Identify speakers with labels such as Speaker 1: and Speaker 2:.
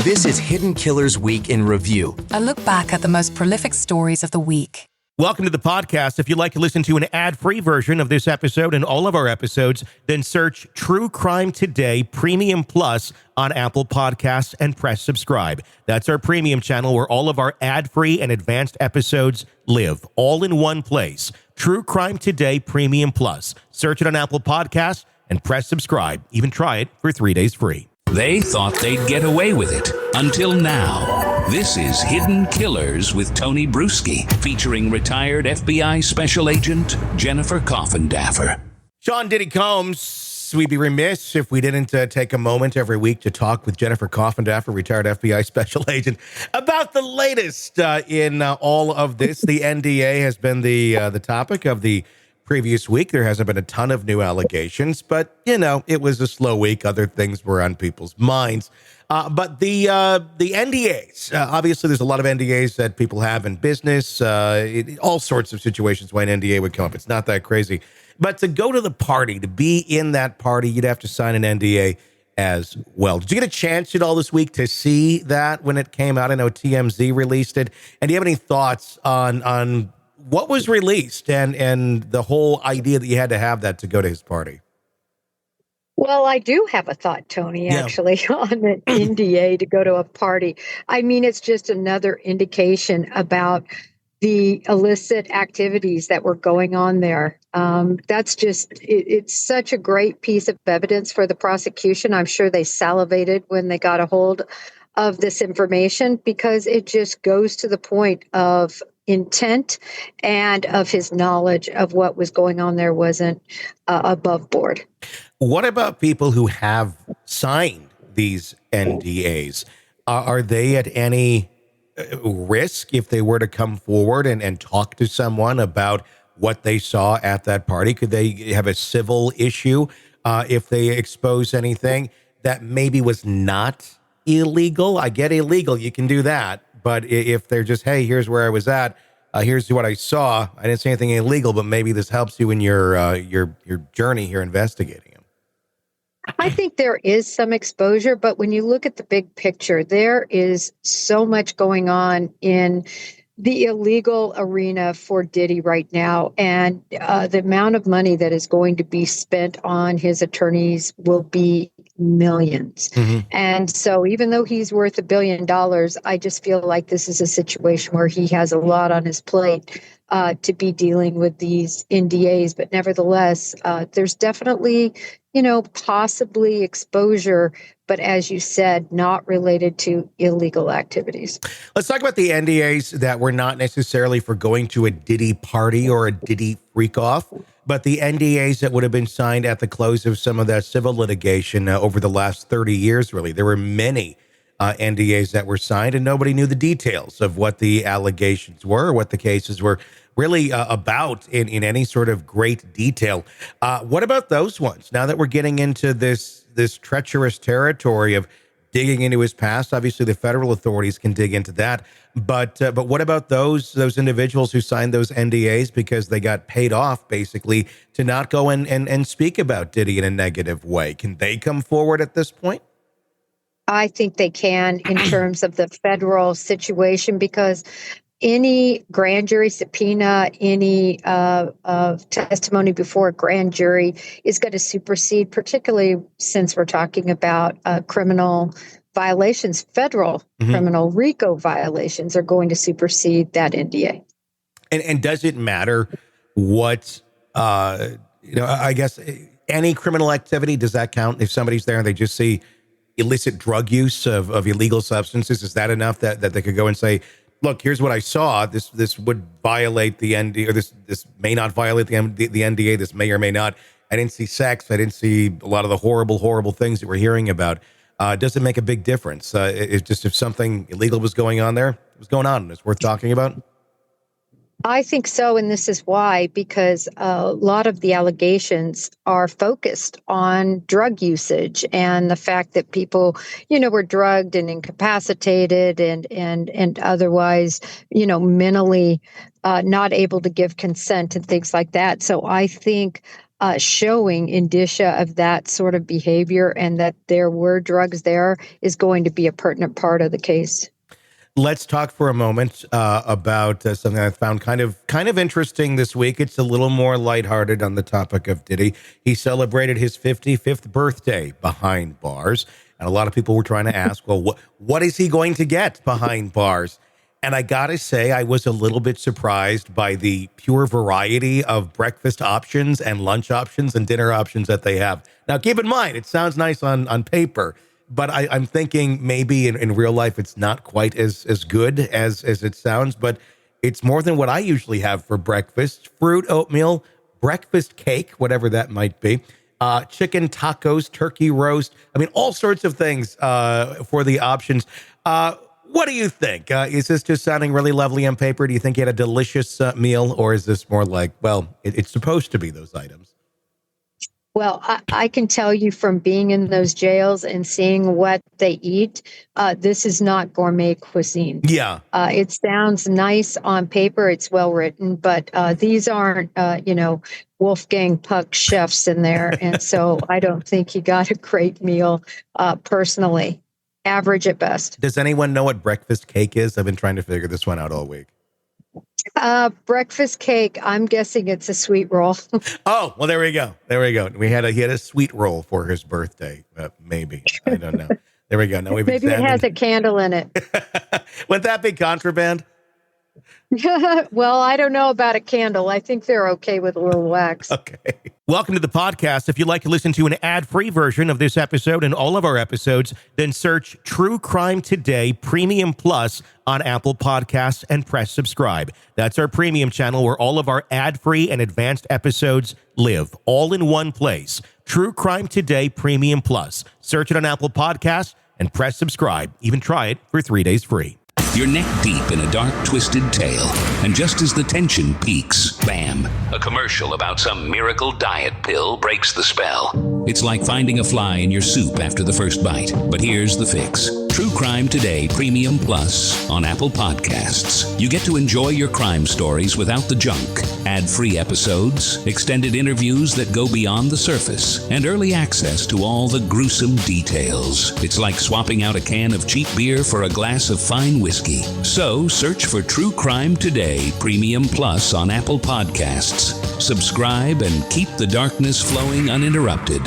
Speaker 1: This is Hidden Killers Week in Review.
Speaker 2: A look back at the most prolific stories of the week.
Speaker 3: Welcome to the podcast. If you'd like to listen to an ad-free version of this episode and all of our episodes, then search True Crime Today Premium Plus on Apple Podcasts and press subscribe. That's our premium channel where all of our ad-free and advanced episodes live, all in one place. True Crime Today Premium Plus. Search it on Apple Podcasts and press subscribe. Even try it for 3 days free.
Speaker 4: They thought they'd get away with it until now. This is Hidden Killers with Tony Brueski, featuring retired FBI Special Agent Jennifer Coffindaffer.
Speaker 3: Sean Diddy Combs, we'd be remiss if we didn't take a moment every week to talk with Jennifer Coffindaffer, retired FBI Special Agent, about the latest in all of this. The NDA has been the topic of the previous week. There hasn't been a ton of new allegations, but, you know, it was a slow week. Other things were on people's minds. But the NDAs, obviously there's a lot of NDAs that people have in business, all sorts of situations why an NDA would come up. It's not that crazy. But to go to the party, to be in that party, you'd have to sign an NDA as well. Did you get a chance at all this week to see that when it came out? I know TMZ released it. And do you have any thoughts on what was released and the whole idea that you had to have that to go to his party?
Speaker 5: Well, I do have a thought, Tony, actually, on an NDA to go to a party. I mean, it's just another indication about the illicit activities that were going on there. That's just, it's such a great piece of evidence for the prosecution. I'm sure they salivated when they got a hold of this information because it just goes to the point of intent and of his knowledge of what was going on there wasn't above board.
Speaker 3: What about people who have signed these NDAs? Are they at any risk if they were to come forward and talk to someone about what they saw at that party? Could they have a civil issue if they expose anything that maybe was not illegal? I get illegal, you can do that. But if they're just, hey, here's where I was at, here's what I saw. I didn't say anything illegal, but maybe this helps you in your journey here investigating him.
Speaker 5: I think there is some exposure, but when you look at the big picture, there is so much going on in the illegal arena for Diddy right now. And the amount of money that is going to be spent on his attorneys will be millions. Mm-hmm. And so even though he's worth $1 billion, I just feel like this is a situation where he has a lot on his plate to be dealing with these NDAs. But nevertheless, there's definitely, possibly exposure, but as you said, not related to illegal activities.
Speaker 3: Let's talk about the NDAs that were not necessarily for going to a Diddy party or a Diddy freak-off, but the NDAs that would have been signed at the close of some of that civil litigation over the last 30 years, really. There were many NDAs that were signed, and nobody knew the details of what the allegations were or what the cases were really about in any sort of great detail. What about those ones? Now that we're getting into this treacherous territory of digging into his past, obviously the federal authorities can dig into that. But what about those individuals who signed those NDAs because they got paid off, basically, to not go and speak about Diddy in a negative way? Can they come forward at this point?
Speaker 5: I think they can in terms of the federal situation, because any grand jury subpoena, any testimony before a grand jury is going to supersede, particularly since we're talking about criminal violations, federal criminal RICO violations are going to supersede that NDA.
Speaker 3: And does it matter what, I guess any criminal activity, does that count? If somebody's there and they just see illicit drug use of illegal substances, is that enough that they could go and say, look, here's what I saw. This would violate the NDA, or this may not violate the NDA. This may or may not. I didn't see sex. I didn't see a lot of the horrible things that we're hearing about. Does it make a big difference? It's just if something illegal was going on there, it was going on, and it's worth talking about?
Speaker 5: I think so, and this is why, because a lot of the allegations are focused on drug usage and the fact that people, were drugged and incapacitated and otherwise, mentally not able to give consent and things like that. So I think showing indicia of that sort of behavior and that there were drugs there is going to be a pertinent part of the case.
Speaker 3: Let's talk for a moment about something I found kind of interesting this week. It's a little more lighthearted on the topic of Diddy. He celebrated his 55th birthday behind bars, and a lot of people were trying to ask, well, what is he going to get behind bars? And I gotta say, I was a little bit surprised by the pure variety of breakfast options and lunch options and dinner options that they have. Now, keep in mind, it sounds nice on paper, but I'm thinking maybe in real life it's not quite as good as it sounds, but it's more than what I usually have for breakfast. Fruit, oatmeal, breakfast cake, whatever that might be, chicken tacos, turkey roast. I mean, all sorts of things for the options. What do you think? Is this just sounding really lovely on paper? Do you think you had a delicious meal, or is this more like, well, it's supposed to be those items?
Speaker 5: Well, I can tell you from being in those jails and seeing what they eat, this is not gourmet cuisine.
Speaker 3: Yeah.
Speaker 5: It sounds nice on paper. It's well written, but these aren't, Wolfgang Puck chefs in there. And so I don't think he got a great meal personally. Average at best.
Speaker 3: Does anyone know what breakfast cake is? I've been trying to figure this one out all week.
Speaker 5: Breakfast cake. I'm guessing it's a sweet roll.
Speaker 3: Oh, well, there we go. He had a sweet roll for his birthday. Maybe. I don't know. There we go. Now we've
Speaker 5: Maybe
Speaker 3: examined.
Speaker 5: it has a candle in it.
Speaker 3: Would that be contraband?
Speaker 5: Well, I don't know about a candle. I think they're okay with a little wax.
Speaker 3: Okay. Welcome to the podcast. If you'd like to listen to an ad-free version of this episode and all of our episodes, then search True Crime Today Premium Plus on Apple Podcasts and press subscribe. That's our premium channel where all of our ad-free and advanced episodes live, all in one place. True Crime Today Premium Plus. Search it on Apple Podcasts and press subscribe. Even try it for 3 days free.
Speaker 4: You're neck deep in a dark, twisted tale, and just as the tension peaks, bam, a commercial about some miracle diet pill breaks the spell. It's like finding a fly in your soup after the first bite. But here's the fix. True Crime Today Premium Plus on Apple Podcasts. You get to enjoy your crime stories without the junk, ad-free episodes, extended interviews that go beyond the surface, and early access to all the gruesome details. It's like swapping out a can of cheap beer for a glass of fine whiskey. So search for True Crime Today Premium Plus on Apple Podcasts. Subscribe and keep the darkness flowing uninterrupted.